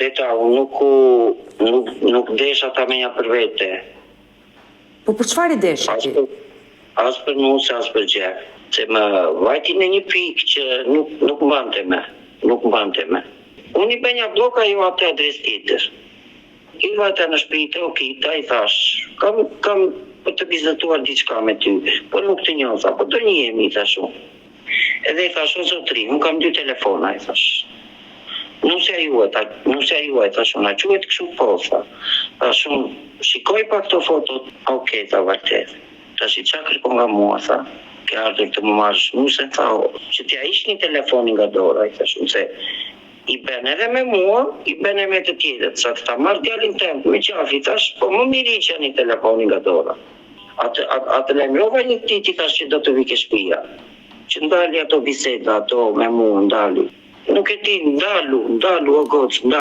Odeta, unë nuk desha ta menja për vete. Po për çfarë i desha ti? As për nuse, as për gjë. Se më vajti në një pikë që nuk mbante me. Unë i bënja bloka jo atë adres tjetër. I vajta në shpite, ta i thash, kam për të bizetuar diçka me ty, por nuk të njoha, po do njihemi, i thash unë. Edhe i thash, o zotri, unë kam 2 telefona, i thash. Nusja juaj, thash unë, a quhet kështu po, thash unë, shikoj pa këto fotot, okej, tha vërtet. Tash i qa kërkon nga mua, tha, ke ardhur të më marrësh nuse, tha, që t'ja ish një telefonin nga dora, i thash unë, se i ben edhe me mua, i ben edhe me të tjetët, sa këta marrë djalin tem, me qafi, thash, po më miri që një telefonin nga dora. Atë lemrova një titi, thash që do të vike shpia, që ndali ato biseda, ato me mua, ndali. Nuk e ti, ndalu, o gocë, ndalu.